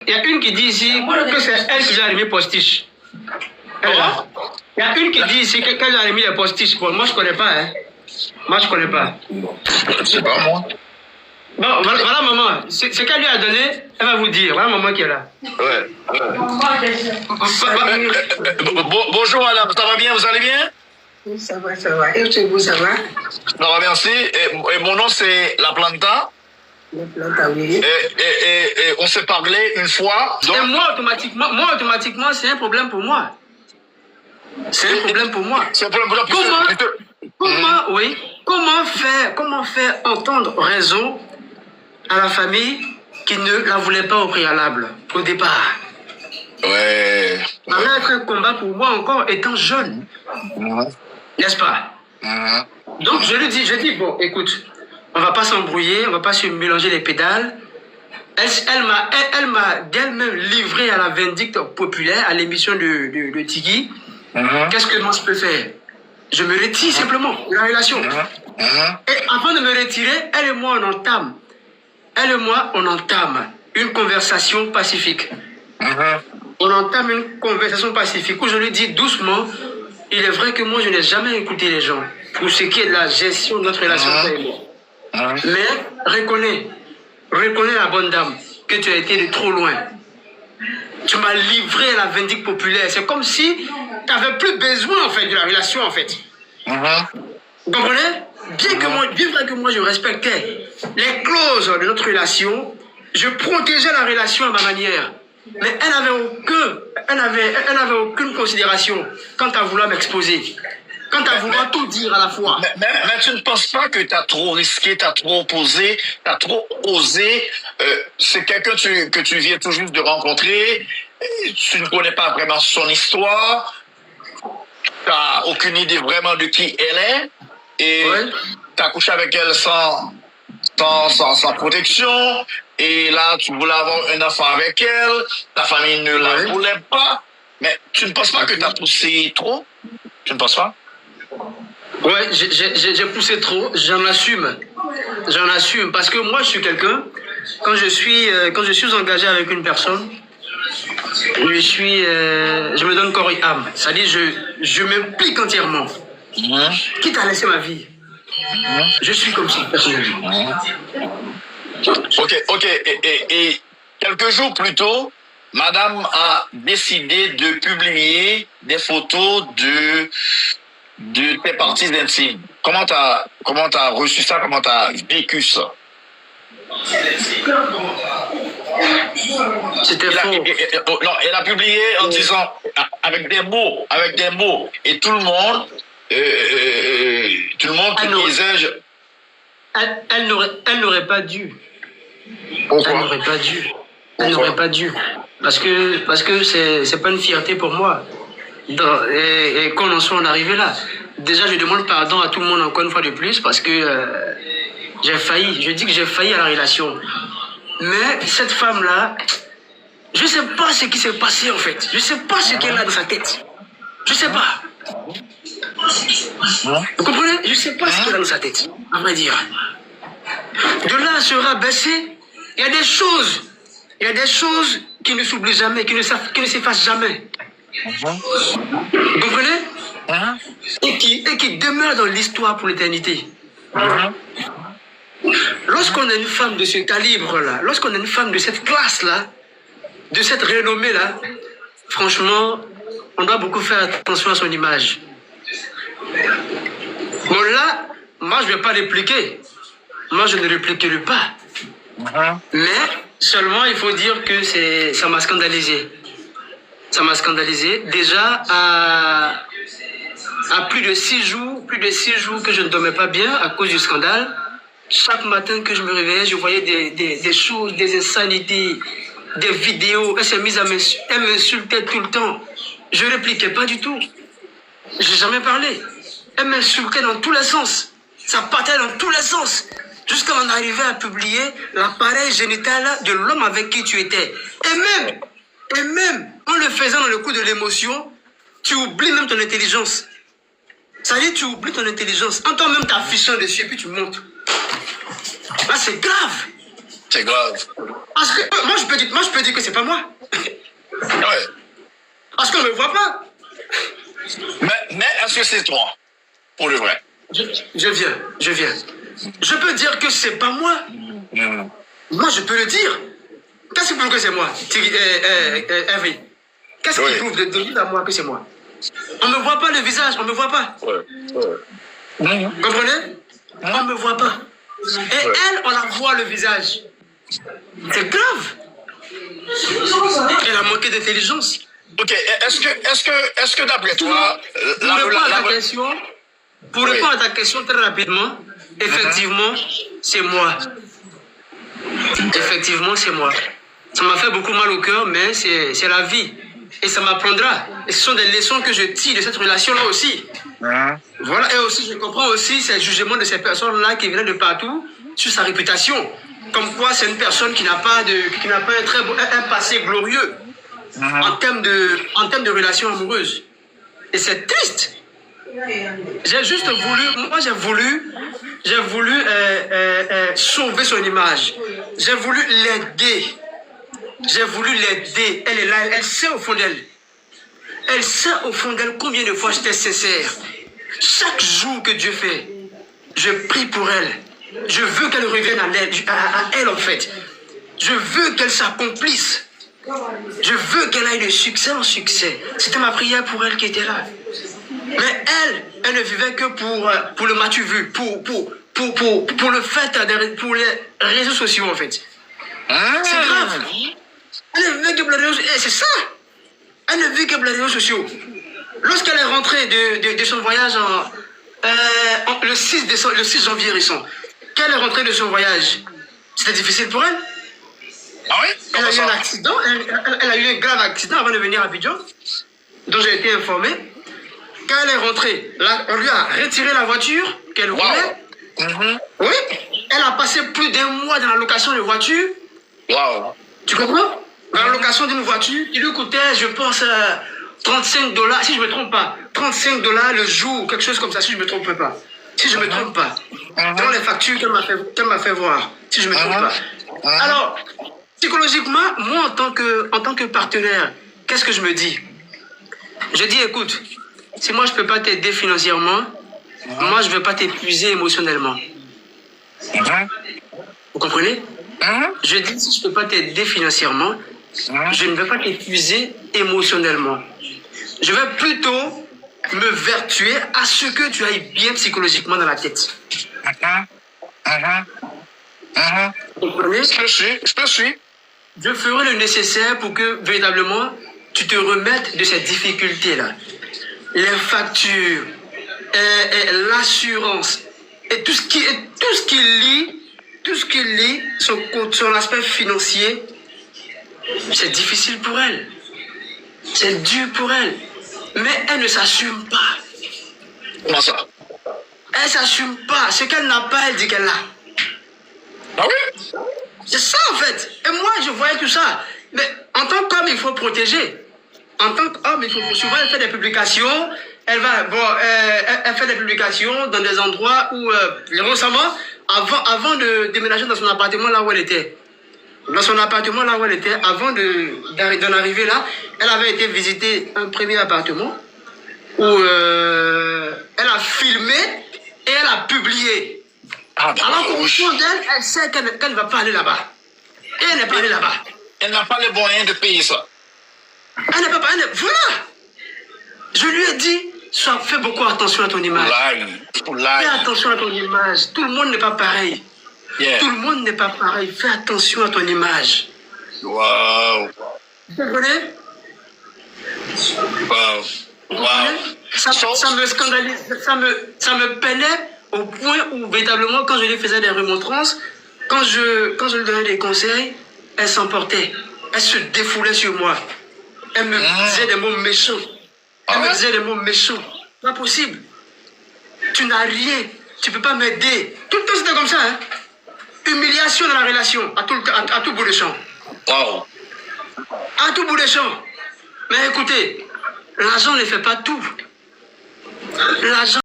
Il y a une qui dit ici que c'est elle qui a allumé postiche. Il y a une qui dit ici qu'elle a allumé les postiches. Bon, moi, je ne connais pas. Hein. Moi, je ne connais pas. Je sais pas, moi. Bon, voilà maman. Ce qu'elle lui a donné, elle va vous dire. Voilà maman qui est là. Ouais. Bonjour madame, ça va bien, vous allez bien? Oui, ça va, ça va. Et chez vous, ça va? Ça va, merci. Et mon nom, c'est La Planta. La Planta, oui. Et on s'est parlé une fois. Donc... Et moi, automatiquement, c'est un problème pour moi. C'est un problème pour moi. C'est un problème pour moi. Comment faire entendre raison à la famille qui ne la voulait pas au préalable, au départ? Ouais. Ça va être un combat pour moi encore étant jeune. N'est-ce pas? Donc je lui dis, bon, écoute, on va pas s'embrouiller, on va pas se mélanger les pédales. Elle m'a d'elle-même livré à la vindicte populaire, à l'émission de Tigui. Qu'est-ce que moi je peux faire? Je me retire simplement de la relation. Et avant de me retirer, elle et moi on entame une conversation pacifique. On entame une conversation pacifique où je lui dis doucement, il est vrai que moi je n'ai jamais écouté les gens pour ce qui est de la gestion de notre relation. Mais reconnais la bonne dame que tu as été de trop loin. Tu m'as livré à la vindicte populaire. C'est comme si tu n'avais plus besoin en fait de la relation en fait. Vous comprenez? Bien vrai que moi je respectais les clauses de notre relation, je protégeais la relation à ma manière. Mais elle n'avait aucune considération quant à vouloir m'exposer, quant à vouloir tout dire à la fois. Mais tu ne penses pas que tu as trop risqué, tu as trop posé, tu as trop osé? C'est quelqu'un que tu viens tout juste de rencontrer, tu ne connais pas vraiment son histoire, tu n'as aucune idée vraiment de qui elle est, et tu as couché avec elle sans protection, et là tu voulais avoir un enfant avec elle, ta famille ne la voulait pas, mais tu ne penses pas que tu as poussé trop? Tu ne penses pas? Ouais, j'ai poussé trop, j'en assume, parce que moi je suis quelqu'un, quand je suis engagé avec une personne, je me donne corps et âme, c'est-à-dire je m'implique entièrement, quitte à laisser ma vie. Je suis comme ça, personnellement. Ok. Et quelques jours plus tôt, madame a décidé de publier des photos de tes parties intimes. Comment t'as reçu ça? Comment t'as vécu ça? C'était faux. Non, elle a publié en disant, avec des mots, et tout le monde disait... Elle n'aurait pas dû. Pourquoi? Elle n'aurait pas dû. Parce que c'est pas une fierté pour moi. Et qu'on en soit arrivé là. Déjà, je demande pardon à tout le monde encore une fois de plus parce que j'ai failli. Je dis que j'ai failli à la relation. Mais cette femme-là, je sais pas ce qui s'est passé en fait. Je sais pas ce qu'elle a dans sa tête. Je sais pas. Vous comprenez? Je sais pas ce qu'elle a dans sa tête, à vrai dire. De là à se rabaisser, il y a des choses qui ne s'oublient jamais, qui ne s'effacent jamais. Vous comprenez? Et qui demeurent dans l'histoire pour l'éternité. Lorsqu'on a une femme de ce calibre-là, lorsqu'on a une femme de cette classe-là, de cette renommée-là, franchement, on doit beaucoup faire attention à son image. Bon là, moi je ne vais pas répliquer. Moi je ne répliquerai pas. Mais seulement il faut dire que ça m'a scandalisé. Ça m'a scandalisé. Déjà à plus de 6 jours que je ne dormais pas bien à cause du scandale. Chaque matin que je me réveillais, je voyais des choses, des insanités, des vidéos. Elle s'est mise elle m'insultait tout le temps. Je ne répliquais pas du tout. Je n'ai jamais parlé. Elle m'insultait dans tous les sens. Ça partait dans tous les sens. Jusqu'à en arriver à publier l'appareil génital de l'homme avec qui tu étais. Et même, en le faisant dans le coup de l'émotion, tu oublies même ton intelligence. Ça veut dire tu oublies ton intelligence. En toi-même t'affichant dessus et puis tu montes. Là c'est grave. C'est grave. Parce que moi, je peux dire que c'est pas moi. Ouais. Parce qu'on ne me voit pas. Mais est-ce que c'est toi? Pour le vrai. Je viens. Je peux dire que c'est pas moi. Moi, je peux le dire. Qu'est-ce qui prouve que c'est moi, Hervé? Qu'est-ce qui prouve de dire à moi que c'est moi? On ne me voit pas le visage, on ne me voit pas. Vous comprenez? On ne me voit pas. Et elle, on la voit le visage. C'est grave. Elle a manqué d'intelligence. Ok, est-ce que d'après toi, pour répondre à ta question très rapidement, effectivement, c'est moi. Effectivement, c'est moi. Ça m'a fait beaucoup mal au cœur, mais c'est la vie. Et ça m'apprendra. Et ce sont des leçons que je tire de cette relation-là aussi. Voilà, et aussi, je comprends aussi ces jugements de ces personnes-là qui viennent de partout sur sa réputation. Comme quoi, c'est une personne qui n'a pas un passé glorieux en termes de relations amoureuses. Et c'est triste. J'ai voulu sauver son image. J'ai voulu l'aider. Elle est là, elle sait au fond d'elle. Elle sait au fond d'elle combien de fois j'étais sincère. Chaque jour que Dieu fait, je prie pour elle. Je veux qu'elle revienne à elle en fait. Je veux qu'elle s'accomplisse. Je veux qu'elle aille de succès en succès. C'était ma prière pour elle qui était là. Mais elle ne vivait que pour le m'as-tu vu, pour le fait, pour les réseaux sociaux en fait. C'est grave. Elle ne vit que pour les réseaux sociaux. C'est ça. Elle ne vit que pour les réseaux sociaux. Lorsqu'elle est rentrée de son voyage le 6 janvier récent, quand elle est rentrée de son voyage, c'était difficile pour elle. Ah oui? Elle a eu un accident, elle a eu un grave accident avant de venir à Abidjan, dont j'ai été informé. Quand elle est rentrée, on lui a retiré la voiture qu'elle voulait. Oui, elle a passé plus d'1 mois dans la location de voiture. Wow. Tu comprends? Dans la location d'une voiture qui lui coûtait, je pense, $35, si je ne me trompe pas. $35 le jour, quelque chose comme ça, si je ne me trompe pas. Si je ne me trompe pas. Dans les factures qu'elle m'a fait voir, si je ne me trompe pas. Alors, psychologiquement, moi, en tant que partenaire, qu'est-ce que je me dis? Je dis, écoute, si moi, je ne peux pas t'aider financièrement, moi, je ne veux pas t'épuiser émotionnellement. Vous comprenez? Je dis, si je ne peux pas t'aider financièrement, je ne veux pas t'épuiser émotionnellement. Je vais plutôt me vertuer à ce que tu ailles bien psychologiquement dans la tête. Vous comprenez? Je te suis. Je ferai le nécessaire pour que, véritablement, tu te remettes de cette difficulté-là. Les factures, l'assurance, et tout ce qui lie son aspect financier, c'est difficile pour elle. C'est dur pour elle. Mais elle ne s'assume pas. Comment ça? Elle ne s'assume pas. Ce qu'elle n'a pas, elle dit qu'elle l'a. Ah oui? C'est ça en fait. Et moi, je voyais tout ça. Mais en tant qu'homme, il faut protéger. En tant qu'homme, il faut souvent elle fait des publications. Elle fait des publications dans des endroits où, récemment, avant de déménager dans son appartement là où elle était. Dans son appartement là où elle était, avant d'en arriver là, elle avait été visiter un premier appartement où elle a filmé et elle a publié. Alors qu'au fond d'elle, elle sait qu'elle ne va pas aller là-bas. Et elle n'est pas allée là-bas. Elle n'a pas les moyens de payer ça. Elle n'est pas allée. Voilà. Je lui ai dit, fais beaucoup attention à ton image. Fais attention à ton image. Tout le monde n'est pas pareil. Tout le monde n'est pas pareil. Fais attention à ton image. Wow. Vous comprenez? Wow. Ça me scandalise, ça me peinait au point où, véritablement, quand je lui faisais des remontrances, quand je lui donnais des conseils, elle s'emportait. Elle se défoulait sur moi. Elle me disait des mots méchants. Pas possible. Tu n'as rien. Tu ne peux pas m'aider. Tout le temps, c'était comme ça. Hein? Humiliation dans la relation, à tout bout de champ. Wow. À tout bout de champ. Mais écoutez, l'argent ne fait pas tout. L'argent